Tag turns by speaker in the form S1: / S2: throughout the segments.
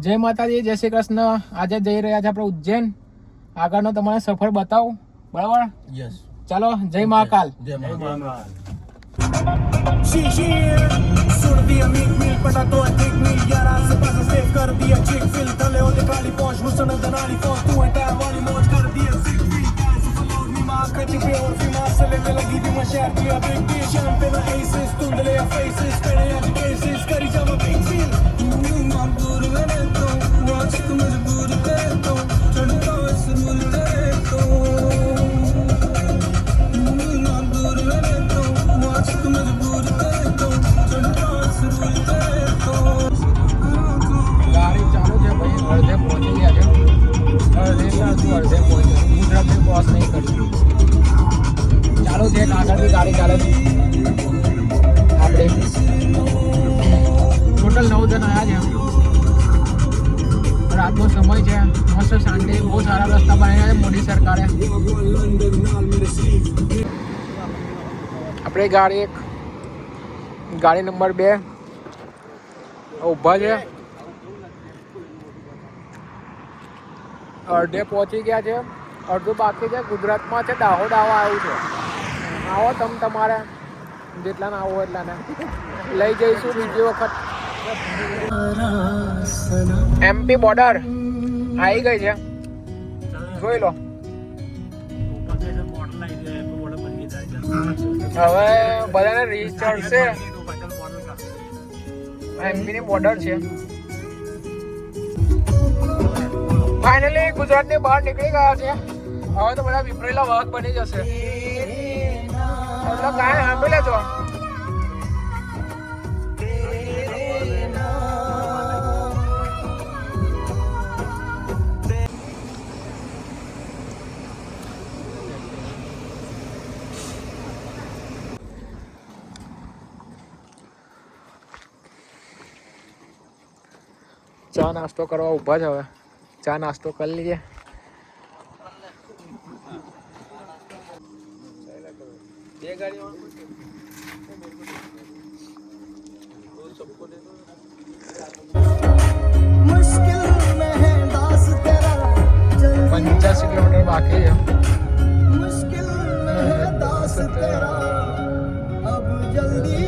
S1: જય માતાજી, જય શ્રી કૃષ્ણ. આજે જઈ રહ્યા છે આપણે ઉજ્જૈન. આગળનો તમારે સફર બતાવું, બરાબર?
S2: યસ.
S1: ચાલો, જય મહાકાલ.
S2: જય મહાકાલ.
S3: सुन दिया मीट मील पटा तो अधिक मील 11 से 5 सेव कर दिया चिक फिल तले होते काली पहुंच मुसन दनाली पहुंच तू है टाइम वाली मौज कर दिया सिक फिल गाइस फॉलो मी मां कटी पे और फिर मां से लेने लगी थी मैं शहर की बिग डी शाम पे ना एसेस तुंदले या फेसेस करे आज केसेस करी जा मैं बिग फील मां दूर मैंने तो वॉच को मजबूर करे तो चढ़ता इस मुल करे तो मां दूर मैंने तो वॉच को मजबूर करे तो चढ़ता इस मुल करे तो
S1: ગાડી ચાલુ છે ભાઈ, અડધે પહોંચી ગયા છે. અડધે પહોંચી, ગુજરાતને ક્રોસ નહીં કર્યું. ચાલુ છે, આગળ બી ગાડી ચાલે છે. આપણે ટોટલ 9 જણ આવ્યા છે. રાતનો સમય છે, મસ્ત શાંતિ, બહુ સારા રસ્તા બનાવ્યા છે મોદી સરકારે. આપણે ગાડી નંબર 2 ઊભા છે. અડધે પહોંચી ગયા છે, અડધું બાકી છે. ગુજરાતમાં છે, દાહોદ આવવા આવ્યું છે. આવો તમારે જેટલાને આવો એટલાને લઈ જઈશું બીજી વખત. MP બોર્ડર આવી ગઈ છે, જોઈ લો. હવે બધાને રીચ ચડશે. MP ની બોર્ડર છે. ફાઇનલી ગુજરાતની બહાર નીકળી ગયા છે. હવે તો બધા વિપરેલા વાહક બની જશે. એટલે કાંઈ સાંભળી લેજો. ચા નાસ્તો કરવા ઊભા છે. હવે ચા નાસ્તો કરી લઈએ.
S3: मुश्किल में है दास तेरा
S1: 85 કિલોમીટર બાકી છે.
S3: मुश्किल में है दास तेरा अब जल्दी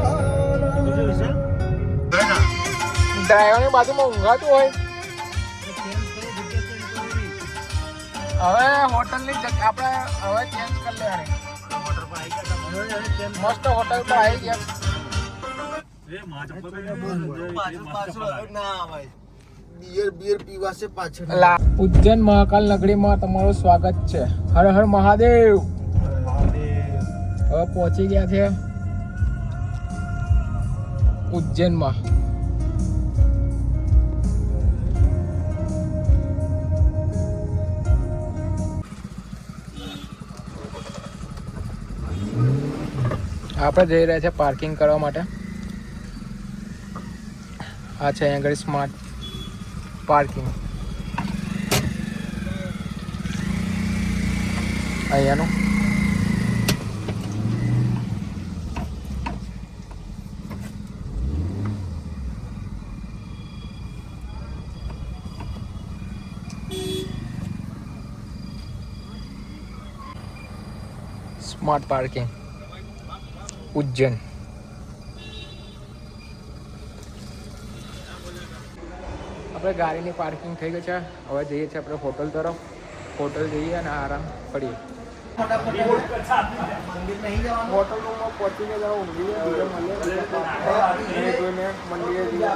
S3: आना
S1: ડ્રાઈવરની બાજુમાં ઊંઘાતું હોય. હવે હોટલની જગ્યા આપણે હવે ચેન્જ કરી લેવાની. મસ્ત હોટલ પર આવી ગયા.
S2: બિયર પીવા છે પાછળ.
S1: ઉજ્જૈન મહાકાલ નગરીમાં તમારું સ્વાગત છે. હર હર મહાદેવ. હવે પહોંચી ગયા છે ઉજ્જૈનમાં. આપણે જઈ રહ્યા છે પાર્કિંગ કરવા માટે. આ છે અહીંયા આગળ સ્માર્ટ પાર્કિંગ. અહીંયાનું સ્માર્ટ પાર્કિંગ ઉજ્જૈન. આપણે ગાડીની પાર્કિંગ થઈ ગઈ છે. હવે જઈએ છીએ આપણે હોટલ તરફ. હોટલ જઈએ અને આરામ કરીએ. હોટલ રૂમમાં પહોંચીને જરા ઊંઘીએ, બીજા મળીએ, જોઈને મંદિરે જઈએ.